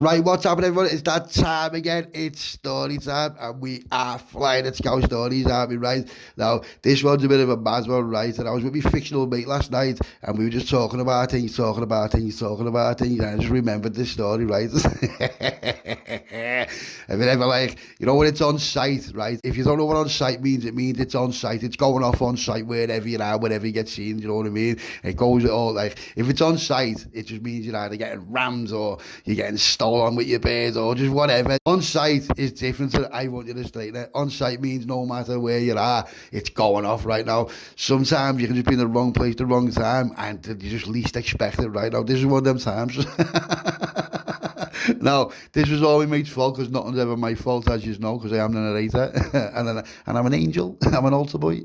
Right, what's happening, everyone? It's that time again. It's story time, and we are flying at Scout Stories, aren't we, right? Now, this one's a bit of a mad one, right? And I was with my fictional mate last night, and we were just talking about things, and I just remembered this story, right? If it ever, like, you know when it's on site, right? If you don't know what on site means, it means it's on site. It's going off on site wherever you are, wherever you get seen, you know what I mean? It goes all, like, if it's on site, it just means you're either getting rammed or you're getting stolen with your bird or just whatever. On site is different to I want you to straighten it. On site means no matter where you are, it's going off right now. Sometimes you can just be in the wrong place, the wrong time, and you just least expect it right now. This is one of them times. No, this was all my mate's fault because nothing's ever my fault, as you know, because I am the narrator and I'm an angel. I'm an altar boy.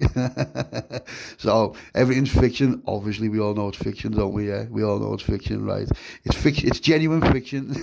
So everything's fiction. Obviously, we all know it's fiction, don't we? Yeah, we all know it's fiction, right? It's fiction. It's genuine fiction.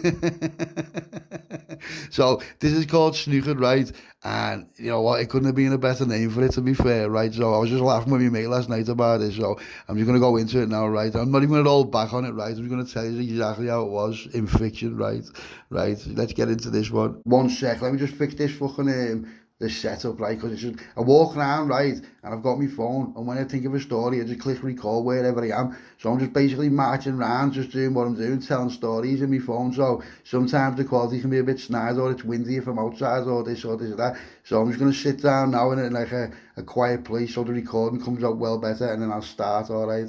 So this is called Snookered, right? And you know what? It couldn't have been a better name for it, to be fair, right? So I was just laughing with my mate last night about it. So I'm just going to go into it now, right? I'm not even going to hold back on it, right? I'm just going to tell you exactly how it was in fiction, right? Right, let's get into this one. One sec, let me just fix this fucking this setup, right? Because it's just, I walk around, right, and I've got my phone, and when I think of a story, I just click record wherever I am. So I'm just basically marching around, just doing what I'm doing, telling stories in my phone. So sometimes the quality can be a bit snide, or it's windy if I'm outside, or this or that. So I'm just going to sit down now in like a quiet place so the recording comes out well better, and then I'll start, alright?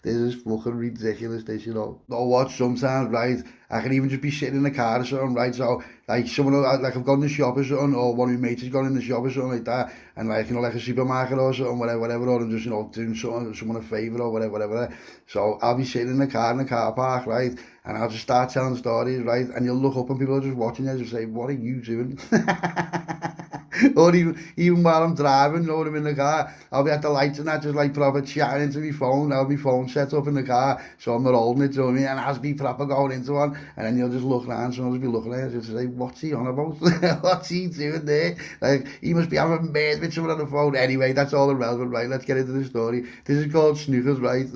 This is fucking ridiculous, this, you know. Know what, sometimes, right, I can even just be sitting in the car or something, right? So, like, someone, like, I've gone in the shop or something, or one of my mates has gone in the shop or something like that, and, like, you know, like a supermarket or something, whatever, or I'm just, you know, doing someone a favour or whatever. So, I'll be sitting in the car park, right? And I'll just start telling stories, right? And you'll look up and people are just watching you and just say, what are you doing? Or even while I'm driving, you know, when I'm in the car, I'll be at the lights and that, just like proper chatting into my phone. I'll have my phone set up in the car, so I'm not holding it, you know what I mean? And I'll be proper going into one, and then you'll just look around, someone will be looking at it, and just say, what's he on about? What's he doing there? Like, he must be having mates with someone on the phone. Anyway, that's all irrelevant, right? Let's get into the story. This is called Snookers, right?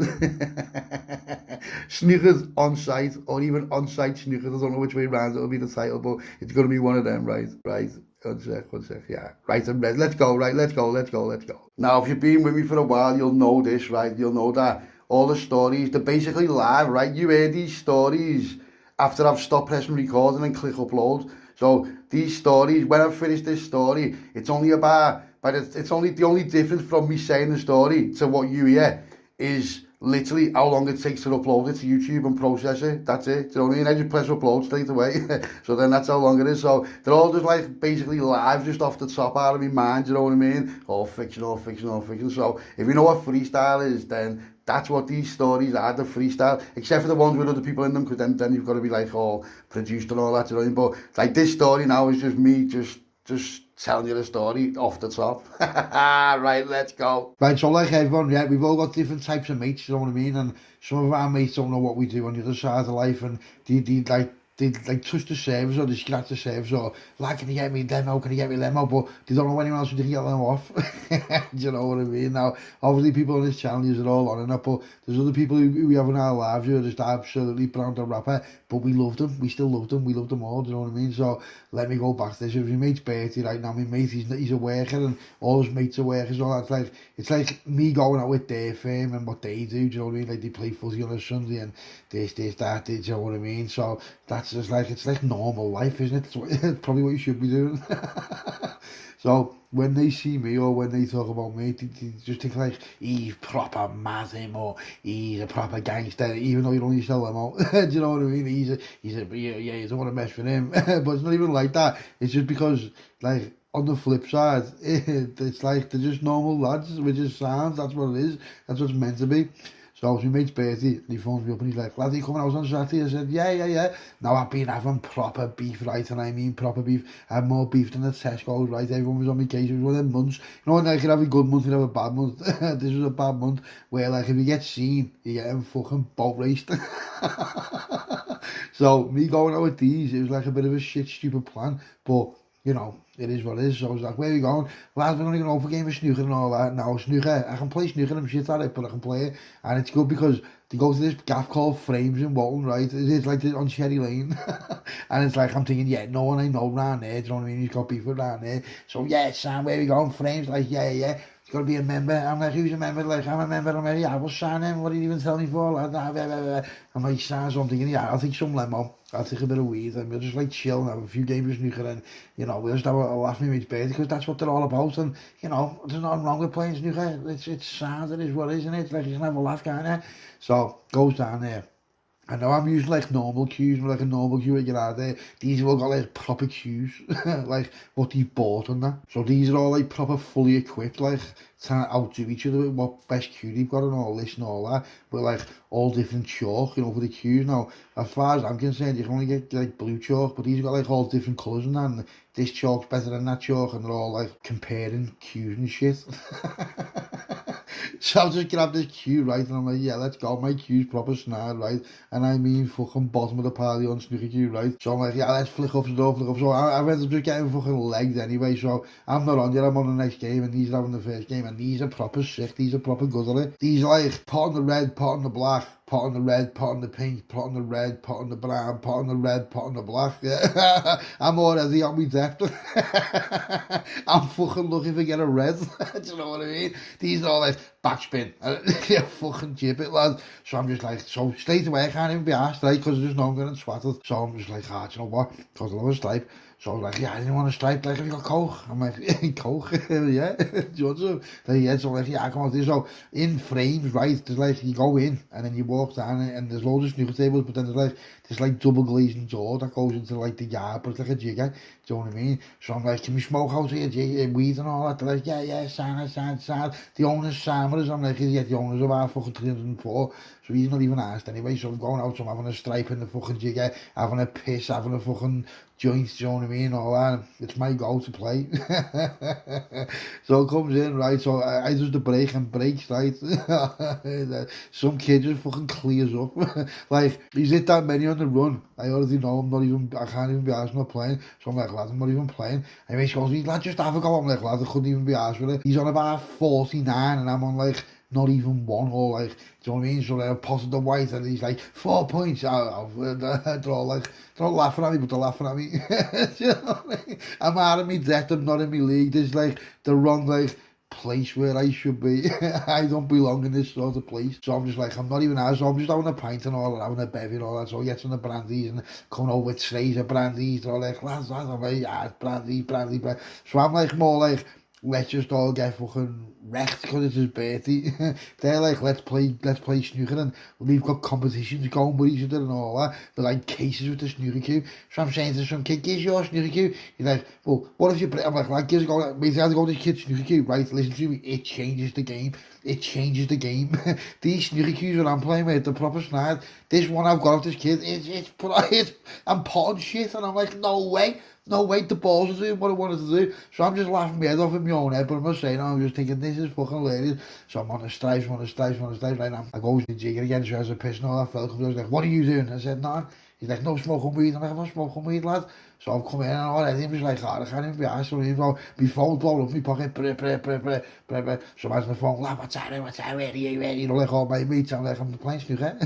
Snookers on site, or even on site snookers. I don't know which way around it'll be the title, but it's going to be one of them, right? Right. One sec, yeah. Right, I'm ready. Let's go, right? Let's go. Now, if you've been with me for a while, you'll know this, right? You'll know that all the stories, they're basically live, right? You hear these stories after I've stopped pressing record and then click upload. So these stories, when I've finished this story, it's only about, but it's only the only difference from me saying the story to what you hear is literally how long it takes to upload it to YouTube and process it. That's it. Do you know what I mean? I just press upload straight away. So then that's how long it is. So they're all just like basically live, just off the top out of my mind. You know what I mean? All fiction. So if you know what freestyle is, then that's what these stories are, the freestyle, except for the ones with other people in them, because then you've got to be like all produced and all that, you know what I mean? But like this story now is just me just telling you the story off the top. Right, let's go. Right, so like everyone, yeah, we've all got different types of mates, you know what I mean? And some of our mates don't know what we do on the other side of life, and they like touch the service or they scratch the service or like, can you get me limo, but they don't know anyone else who can get them off. Do you know what I mean? Now, obviously people on this channel use it all on and that, but there's other people who we have in our lives who are just absolutely brown to rapper, but we love them, we still love them, we love them all, do you know what I mean? So let me go back to this. It was my mate's birthday right now. My mate, he's a worker and all his mates are workers, all that. It's like me going out with their firm and what they do you know what I mean? Like they play footy on a Sunday and this, that, do you know what I mean? So that's just like, it's like normal life, isn't it? It's probably what you should be doing. So when they see me or when they talk about me, they just think like, he's proper mad him, or he's a proper gangster, even though you don't sell them out. Do you know what I mean? Yeah, you don't want to mess with him. But it's not even like that. It's just because, like, on the flip side, it's like they're just normal lads, which is sounds, that's what it is. That's what it's meant to be. So it was my mate's birthday, and he phones me up and he's like, lad, are you coming out on Saturday? I said, yeah. Now I've been having proper beef, right, and I mean proper beef. I had more beef than the Tesco's, right, everyone was on my case. It was one of them months, you know, like you could have a good month, you have a bad month. This was a bad month, where like if you get seen, you get fucking boat raced. So me going out with these, it was like a bit of a shit, stupid plan, but you know, it is what it is. So I was like, where are you going? Lads, we're going to go for a game of snooker and all that. Now, snooker, I can play snooker and shit at it, but I can play it. And it's good because to go to this gaff called Frames in Walton, right? It's like on Cherry Lane. And it's like, I'm thinking, yeah, no one I know round there, do you know what I mean? He's got beef around there. So, yeah, Sam, where we going? Frames, like, yeah. He's got to be a member. I'm like, who's a member? Like, I'm a member. I'm like, yeah, I will sign him. What did you even tell me for? Like, I'm like, sign something. Yeah, I'll take some limo. I'll take a bit of weed and we'll just like chill and have a few games of snooker and, you know, we'll just have a laugh with mate's birthday because that's what they're all about. And, you know, there's nothing wrong with playing snooker. It's sad, it is what it is, isn't it? Like, you can have a laugh, can't you? So, goes down there. I know I'm using like normal cues, like a normal cue to get out of there. These have all got like proper cues, like what they bought and that. So these are all like proper fully equipped, like trying to outdo each other with what best cue they've got and all this and all that. But like all different chalk, you know, for the cues. Now, as far as I'm concerned, you can only get like blue chalk, but these have got like all different colours and that. And this chalk's better than that chalk, and they're all like comparing cues and shit. So I'll just grab this cue, right, and I'm like, yeah, let's go, my cue's proper snarl, right, and I mean fucking bottom of the party on snooker cue, right, so I'm like, yeah, let's flick up the door, so I ended up just getting fucking legged anyway, so I'm not on yet, I'm on the next game, and these are having the first game, and these are proper sick, these are proper good at it, these are like, pot on the red, pot on the black, pot on the red, pot on the pink, pot on the red, pot on the brown, pot on the red, pot on the black. Yeah. I'm already on my depth. I'm fucking looking to get a red. Do you know what I mean? These are all like backspin. Yeah, fucking chip it, lad. So I'm just like, so straight away I can't even be asked, right? Because there's no I'm getting swatted. So I'm just like, do you know what? Because I love a stripe. So I was like, yeah, I didn't want to stripe. Like, have you got coke? I'm like, coke? Yeah. Do you want some? Like, yeah, so I'm like, yeah, I come on this. So in Frames, right, there's like, you go in and then you walk down and there's loads of snooker tables, but then there's like double glazing door that goes into like the yard, but it's like a jigger. Do you know what I mean? So I'm like, can we smoke out here, weed and all that? They're like, yeah, sign. The owner's Sammers. I'm like, yeah, the owner's of our fucking 304. So he's not even asked anyway. So I'm going out, so I'm having a stripe in the fucking jigger, having a piss, having a fucking joint, you know what I mean, all that. It's my go to play. So it comes in, right, so I do the break and breaks, right. Some kid just fucking clears up. Like, he's hit that many on the run. I already know I can't even be asked not playing. So I'm like, lad, I'm not even playing. And he goes, lad, just have a go. I'm like, lad, I couldn't even be asked with it. He's on about 49 and I'm on like, not even one, or like, do you know what I mean? So they're potted the white and he's like, 4 points. They're all like, they're all laughing at me, but they're laughing at me. Do you know what I mean? I'm out of me depth, I'm not in my league. This is like the wrong like place where I should be. I don't belong in this sort of place. So I'm just like, I'm not even out, so I'm just having a pint and all, having a bevy and all that. So I get some of the brandies and coming over with trays of brandies. They're all like, lads, I'm like, yeah, brandy. So I'm like more like, let's just all get fucking wrecked because it's his birthday. They're like, let's play snooker, and we've got competitions going with each other and all that. But like cases with the snooker cue. So I'm saying to some kid, gives your snooker cue. He's like, well, what if you play? I'm like, gives a go. Basically, I have to go to the kid's snooker cue, right? Listen to me, it changes the game. These snooker cues that I'm playing with, the proper snide. This one I've got off this kid, I'm potting shit, and I'm like, no way, the balls are doing what I wanted to do. So I'm just laughing my head off in my own head, but I'm not saying, I'm just thinking, this is fucking hilarious. So I'm on a stripes, right now. I go to the jigger again, so as a piss and all that fella comes, I was like, what are you doing? I said, no. He's like, no smoking weed. I'm like, I'm not smoking weed, lad. So I've come in and all that. He was like, I can't even be asked. So my phone's blowing up in my pocket. So I'm asking the phone, lad, what's happening? Where are you? You know, like all my mates. I'm like, I'm playing snooker.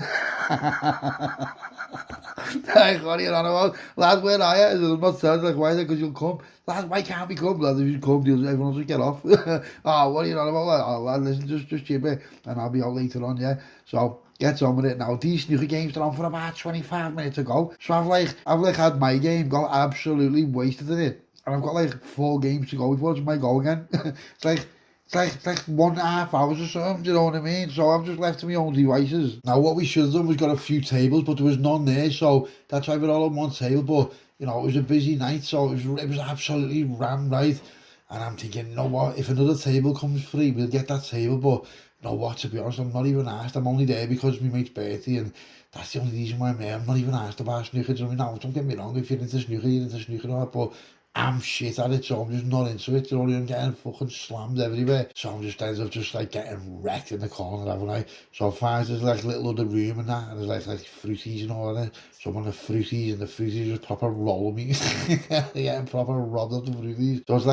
Like, what are you on about? Lad, where are you? I said, I'm not telling you, like, why is it? Because you'll come. Lad, why can't we come? Lad, if you come, everyone will just get off. Oh, what are you on about? Like, oh, lad, listen, just chip it. And I'll be out later on, yeah. So, gets on with it now. These snooker games are on for about 25 minutes ago. So I've had my game go absolutely wasted in it. And I've got like 4 games to go before it's my go again. It's like 1.5 hours or something, do you know what I mean? So I'm just left to my own devices. Now what we should have done was got a few tables, but there was none there, so that's why we're all on one table. But, you know, it was a busy night, so it was absolutely rammed, right? And I'm thinking, you know what, if another table comes free, we'll get that table, but you know what, to be honest, I'm not even asked. I'm only there because it's my mate's birthday, and that's the only reason why I'm there. I'm not even asked about snooker. I mean, now, don't get me wrong, if you're into snooker, but I'm shit at it, so I'm just not into it. You know, I'm getting fucking slammed everywhere. So I'm just ended up just like getting wrecked in the corner, haven't I? So I find there's like a little other room and that, and there's like fruities and all that. So I'm on the fruities, and the fruities just proper roll me. Getting proper robbed of the fruities. So it's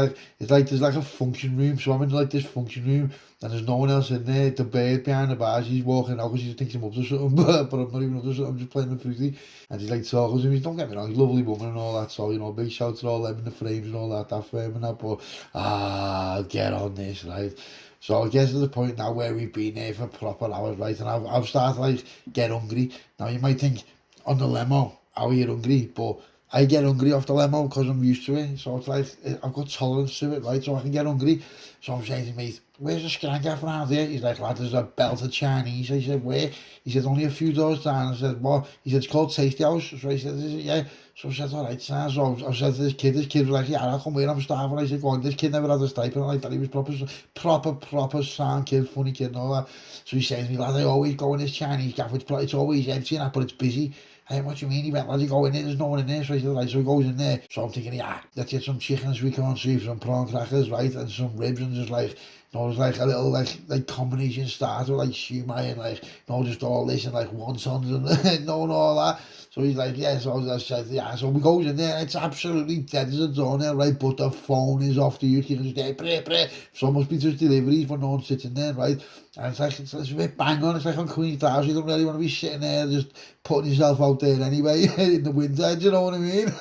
like there's like a function room. So I'm in like this function room, and there's no one else in there. The bird behind the bar, she's walking out because she thinks I'm up to something, but I'm not even up to something, I'm just playing with Fruity. And she's like talking to me, don't get me wrong, he's a lovely woman and all that, so, you know, big shout to all them in the frames and all that firm and that, but, get on this, right? So it gets to the point now where we've been there for proper hours, right? And I've started like, get hungry. Now you might think, on the limo, how are you hungry? But I get hungry off the limo because I'm used to it. So it's like, I've got tolerance to it, right? So I can get hungry. So I'm saying to me, where's the skank around here? He's like, lad, there's a belted Chinese. I said, where? He said, only a few doors down. I said, what? He said, it's called Tasty House. So I said, is it? Yeah. So I said, all right, son. So I said to this kid was like, yeah, I'll come here, I'm starving. I said, go on, this kid never had a stipend like that. He was proper sound kid, funny kid and all that. So he says to me, lad, I always go in this Chinese cafe, it's always empty and that, but it's busy. Hey, what do you mean? He went, lad, you go in there, there's no one in there. So I said, right, so he goes in there. So I'm thinking, yeah, let's get some chicken as we can't see, some prawn crackers, right, and some ribs, and just like, you know, it was like a little like combination starter, like shumai and like, you know, just all this and like wontons and no and all that. So he's like, yeah, so I said, yeah, so we goes in there, it's absolutely dead as a doornail, right, but the phone is off the use, you can just get, bre. So must be just deliveries when no one's sitting there, right, and it's like, it's a bit bang on, it's like on Queen's House, you don't really want to be sitting there just putting yourself out there anyway, in the winter, do you know what I mean?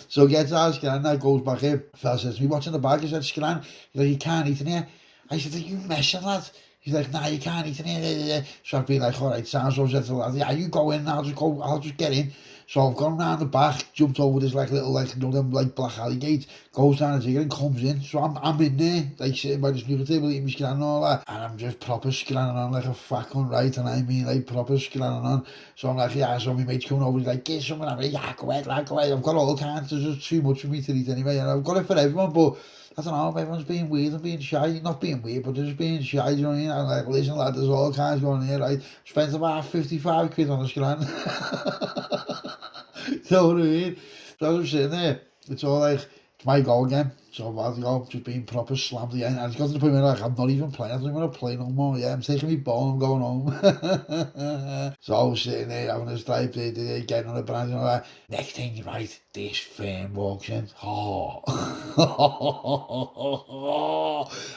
So gets our Scan, that goes back in, fella says to me, what's in the bag? I said, Scan, he's like, you can't eat in here. I said, are you messing, lad? He's like, nah, you can't eat in here. So I've been like, all right, sounds so. I said to the lad, yeah, you go in, I'll just get in. So I've gone round the back, jumped over this like little, like, you know, them like black alley gate, goes down the ticket and comes in. So I'm in there, like sitting by the snooker table, eating my Scan and all that. And I'm just proper scanning on like a fat cunt, right? And I mean, like, proper scanning on. So I'm like, yeah, so my mate's coming over, he's like, get something. I'm like, yeah, go ahead, lad, go ahead. I've got all kinds, there's just too much for me to eat anyway. And I've got it for everyone, but I don't know, everyone's being weird and being shy. Not being weird, but they're just being shy, you know what I mean? I'm like, listen, lad, there's all kinds going on here, right? Spent about 55 quid on a Scan. You know what I mean? So I'm sitting there, it's all like, it's my goal again. So I'm about to go, just being proper slammed again. And it's got to the point where like, I'm not even playing, I don't even want to play no more. Yeah, I'm taking my ball, I'm going home. So I was sitting there having a stripe, getting on the brand and all that. Next thing, right, this firm walks in. Oh.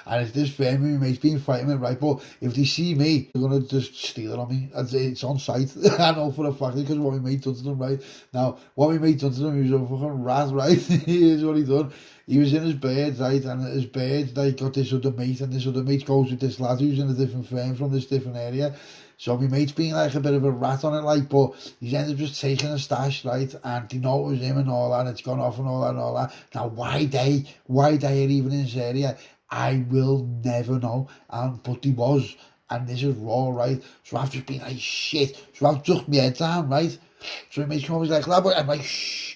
And it's this firm my mate's been fighting with, right? But if they see me, they're going to just steal it on me. It's on site. I know for a fact because what my mate done to them, right? Now, what my mate done to them, he was a fucking rat, right? Here's what he done. He was in his bed, right, and his bed, like, got this other mate, and this other mate goes with this lad who's in a different firm from this different area. So my mate's been like a bit of a rat on it, like, but he's ended up just taking a stash, right, and they know it was him and all that, and it's gone off and all that and all that. Now, why they are even in this area, I will never know, but he was, and this is raw, right, so I've just been like, shit, so I've ducked my head down, right, so my mate's come over, he's like, lad, I'm like, shh,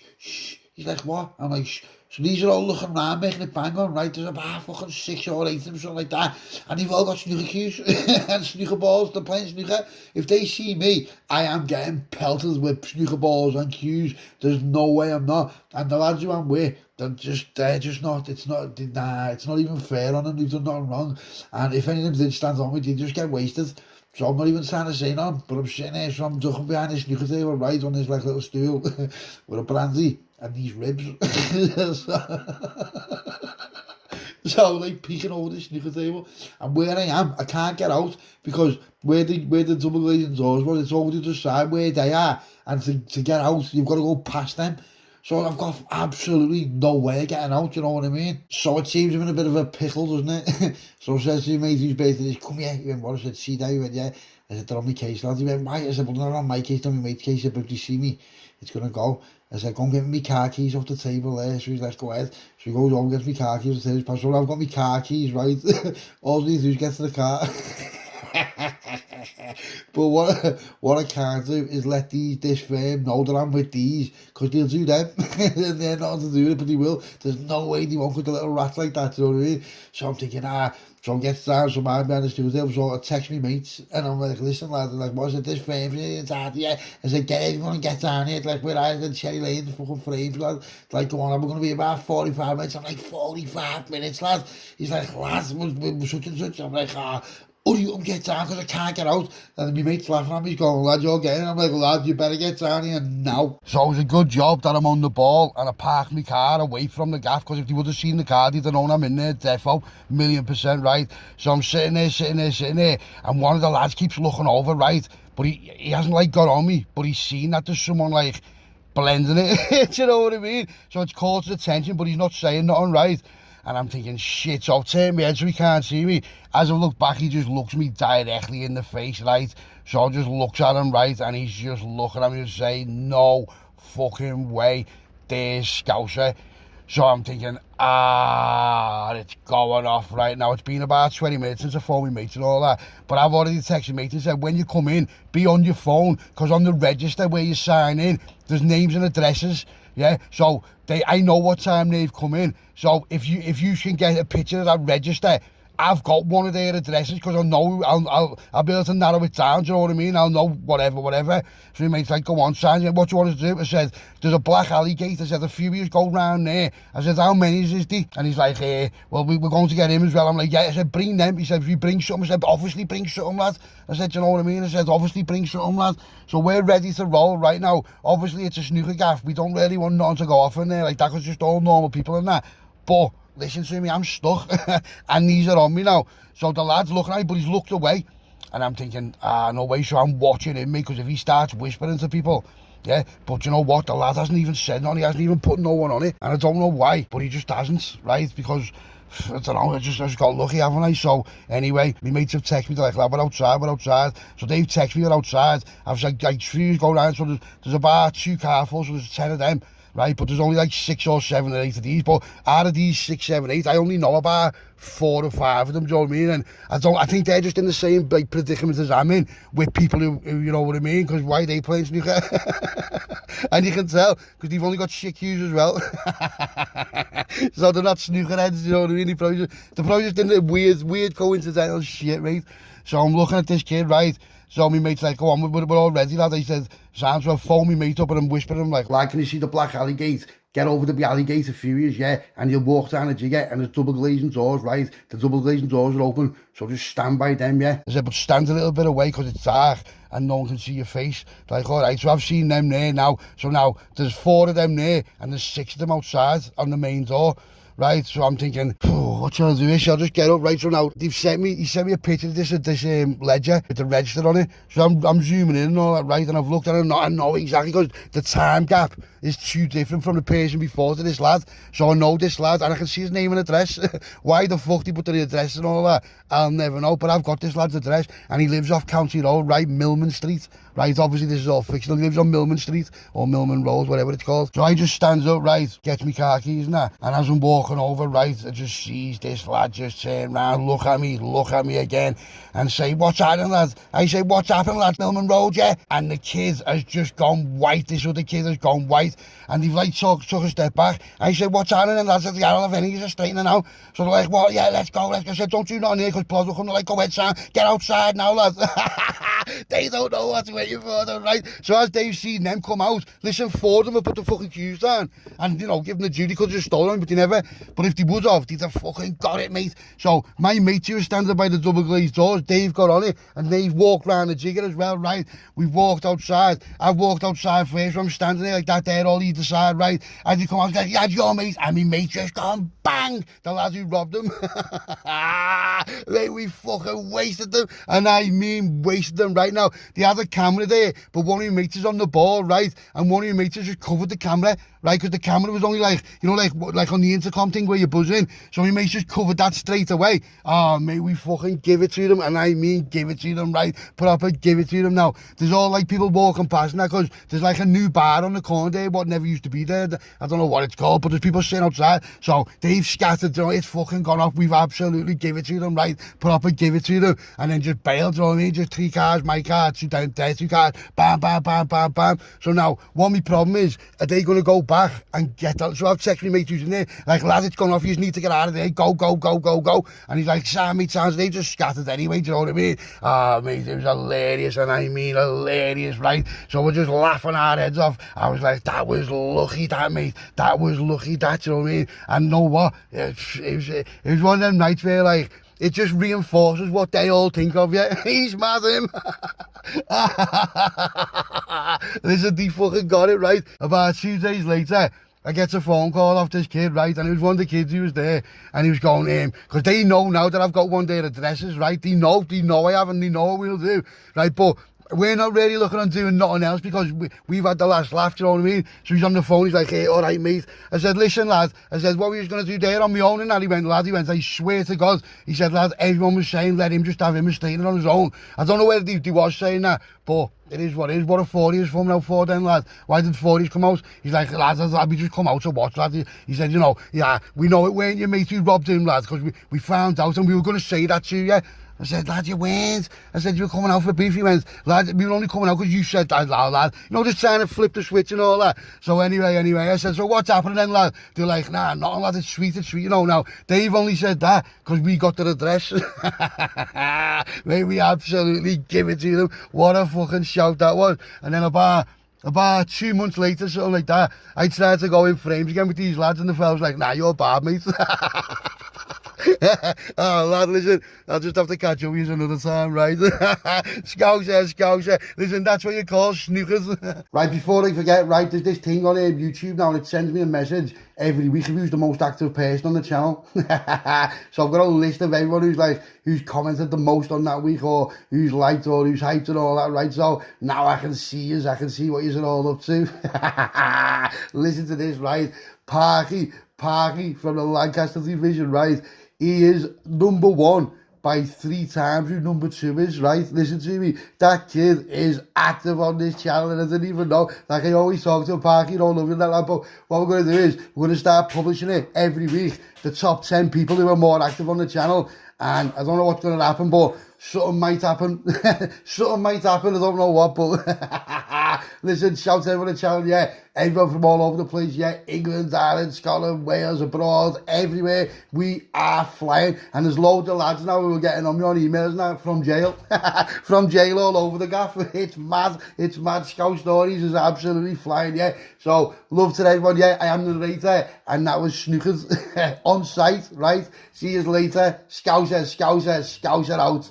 he's like, what? I'm like, shh. So these are all looking around, making it bang on, right? There's about fucking 6 or 8 of them, something like that. And they've all got snooker cues and snooker balls. They're playing snooker. If they see me, I am getting pelted with snooker balls and cues. There's no way I'm not. And the lads who I'm with, they're just not, it's not even fair on them. They've done nothing wrong. And if any of them did stand on me, they just get wasted. So I'm not even trying to say none, but I'm sitting there, so I'm ducking behind this snooker table, right, on this like little stool with a brandy and these ribs. So like peeking over the snooker table, and where I am, I can't get out because where the double glazing doors were, it's over the other side where they are, and to get out, you've got to go past them. So I've got absolutely no way of getting out, you know what I mean? So it seems I'm in a bit of a pickle, doesn't it? So I said to my mate who's based in this, come here. He went, what? I said, see that? He went, yeah. I said, they're on my case, lad. He went, why? I said, well, they're not on my case, they're on my mate's case. He said, but if you see me, it's going to go. I said, go and get me car keys off the table there. So he's like, go ahead. So he goes over and gets me car keys off the table. So I've got me car keys, right? All I need to do is get to the car. But what I can't do is let this firm know that I'm with these, because they'll do them. And they're not to do it, but they will. There's no way they won't with a little rat like that, you know what I mean? So I'm thinking, so I get down, so my man is doing it, so I text me mates, and I'm like, listen lad, like, what's it, this frame for you? It's hard, yeah. I said, get everyone and get down here, like, we're out in Cherry Lane, the fucking frames, lad. Like, go on, we're going to be about 45 minutes. I'm like, 45 minutes, lad. He's like, lad, we're such and such. I'm like, hurry up and get down because I can't get out. And my mate's laughing at me, he's going, lad, you're getting. I'm like, lad, you better get down here now. So it was a good job that I'm on the ball and I parked my car away from the gaff, because if they would have seen the car, they'd have known I'm in there, defo, 1,000,000%, right? So I'm sitting there, and one of the lads keeps looking over, right? But he hasn't like got on me, but he's seen that there's someone like blending it, do you know what I mean? So it's caught his attention, but he's not saying nothing, right? And I'm thinking, shit, so I've turned my head so he can't see me. As I look back, he just looks me directly in the face, right? So I just looks at him, right? And he's just looking at me and saying, no fucking way, there's Scouser. So I'm thinking, it's going off right now. It's been about 20 minutes since I phoned my mates and all that. But I've already texted mates and said, when you come in, be on your phone, because on the register where you sign in, there's names and addresses. Yeah, so I know what time they've come in. So if you can get a picture of that register, I've got one of their addresses, because I know I'll be able to narrow it down. Do you know what I mean? I'll know whatever. So he mate's like, go on, sign. What do you want to do? I said, there's a black alley gate. I said, a few of you go round there. I said, how many is there? And he's like, well, we're going to get him as well. I'm like, yeah. I said, bring them. He said, if you bring something, I said, obviously bring something, lad. I said, you know what I mean? I said, obviously bring something, lad. So we're ready to roll right now. Obviously it's a snooker gaff. We don't really want nothing to go off in there like that, because just all normal people and that. But listen to me, I'm stuck and these are on me now. So the lad's looking at me, but he's looked away, and I'm thinking, no way. So I'm watching him, because if he starts whispering to people, yeah. But you know what, the lad hasn't even said nothing, he hasn't even put no one on it, and I don't know why, but he just hasn't, right? Because I don't know, I just got lucky, haven't I? So anyway, my mates have texted me, they're like, lad, we're outside. So they've texted me, we're outside. I was like 3 go round, so there's about 2 carfuls, so there's 10 of them, right? But there's only like 6 or 7 or 8 of these. But out of these 6, 7, 8, I only know about 4 or 5 of them, do you know what I mean? And I think they're just in the same like predicament as I'm in, with people who you know what I mean, because why they playing snooker? And you can tell, because they've only got shit cues as well. So they're not snooker heads, you know what I mean? They're probably just in the weird coincidental shit, right? So I'm looking at this kid, right? So my mate's like, go on, we're all ready, lad. He said, sounds, so I phone my mate up and I'm whispering him like, can you see the black alley gate? Get over to the alley gate a few years, yeah, and you'll walk down a jigger, and there's double glazing doors, right? The double glazing doors are open, so just stand by them, yeah. I said, but stand a little bit away, because it's dark and no one can see your face. Like, all right, so I've seen them there now. So now there's 4 of them there, and there's 6 of them outside on the main door. Right, so I'm thinking, what shall I do? Shall I just get up? Right, so now he sent me a picture of this ledger with the register on it. So I'm zooming in and all that, right? And I've looked at it and I know exactly, because the time gap is too different from the person before to this lad. So I know this lad and I can see his name and address. Why the fuck they put the address and all that, I'll never know. But I've got this lad's address, and he lives off County Road, right, Millman Street. Right, obviously this is all fictional. He lives on Millman Street, or Millman Road, whatever it's called. So I just stands up, right, gets me car keys and that, and as I'm walking over, right, I just sees this lad just turn round, look at me again, and say, what's happening, lad? I say, what's happening, lad? Millman Road, yeah? And the kid has just gone white. This other kid has gone white, and they've like took a step back. I said, what's happening, lad? I said, I'll have any, he's straightening now. So they're like, well, yeah, let's go. I said, don't do nothing here, because Plods will come. They're like, go ahead, Sam, get outside now, lad. They don't know what's waiting for them, right? So as they've seen them come out, listen, 4 of them have put the fucking cues down, and you know, give them the duty, could have just stolen, but they never. But if they would have, they'd have fucking got it, mate. So my mates who were standing by the double glazed doors, they've got on it, and they've walked round the jigger as well, right? We've walked outside. I've walked outside first, so I'm standing there like that there, all either side, right? And they come out, like, yeah, your mate, and my mate just gone bang, the lads who robbed them. Mate, we fucking wasted them, and I mean wasted them right now. They had a camera there, but one of your mates is on the ball, right? And one of your mates has just covered the camera, right? Because the camera was only like, you know, like on the intercom thing where you buzz in. So my mates just covered that straight away. Oh, mate, we fucking give it to them, and I mean give it to them, right? Proper give it to them now. There's all like people walking past now, because there's like a new bar on the corner there, what never used to be there. I don't know what it's called, but there's people sitting outside. So they've scattered, you know, it's fucking gone off. We've absolutely give it to them, right? Proper give it to them, and then just bailed, you know what I mean? Just 3 cars, my car, 2 down there, 2 cars, bam, bam, bam, bam, bam. So now, what my problem is, are they going to go back and get that? So I've texted my mate who's in there, like, lad, it's gone off, you just need to get out of there, go. And he's like, Sam, mate, sounds, they just scattered anyway, do you know what I mean? Ah, mate, it was hilarious, and I mean hilarious, right? So we're just laughing our heads off. I was like, that was lucky, that, mate, that was lucky, that, you know what I mean? And know what? It was one of them nights where, like, it just reinforces what they all think of you. He's mad, him. Listen, they fucking got it, right? About 2 days later, I get a phone call off this kid, right? And it was one of the kids who was there, and he was going, because they know now that I've got one of their addresses, right? They know I have, and they know what we'll do, right? But we're not really looking on doing nothing else because we've had the last laugh, do you know what I mean? So he's on the phone, he's like, hey, all right, mate. I said, listen, lad, I said, what were you going to do there on my own? And that he went, I swear to God, he said, lad, everyone was saying, let him just have him staying on his own. I don't know whether they was saying that, but it is what it is. What are 40s from now for then, lad? Why did 40s come out? He's like, lad, we just come out to watch, lad. He said, you know, yeah, we know it weren't your mate who robbed him, lad, because we found out and we were going to say that to you. I said, lad, you weren't. I said, you were coming out for beef. He went, lad, we were only coming out because you said that, lad. You know, just trying to flip the switch and all that. So anyway, I said, so what's happening then, lad? They're like, nah, nothing, lad, it's sweet. You know, now, they've only said that because we got their address. Mate, we absolutely give it to them. What a fucking shout that was. And then about 2 months later, something like that, I tried to go in frames again with these lads, and the fella's like, nah, you're bad, mate. Oh, lad, listen, I'll just have to catch up with you another time, right? Scouser. Listen, that's what you call snookers. Right, before I forget, right, there's this thing on YouTube now, and it sends me a message every week of who's the most active person on the channel. So I've got a list of everyone who's commented the most on that week, or who's liked, or who's hyped and all that, right? So now I can see what you're all up to. Listen to this, right? Parky from the Lancaster division, right? He is number 1 by 3 times who number 2 is, right? Listen to me. That kid is active on this channel and I didn't even know. Like I always talk to Parky and all over that, but what we're going to do is we're going to start publishing it every week. The top 10 people who are more active on the channel. And I don't know what's going to happen, but something might happen. Something might happen. I don't know what, but listen, shout out on the channel, yeah. Everyone from all over the place, yeah. England, Ireland, Scotland, Wales, abroad, everywhere. We are flying. And there's loads of lads now who are getting on me on emails now from jail. From jail all over the gaff. It's mad. It's mad. Scout Stories is absolutely flying, yeah. So, love to everyone, yeah. I am the narrator. And that was Snookers on site, right? See you later. Scouser out.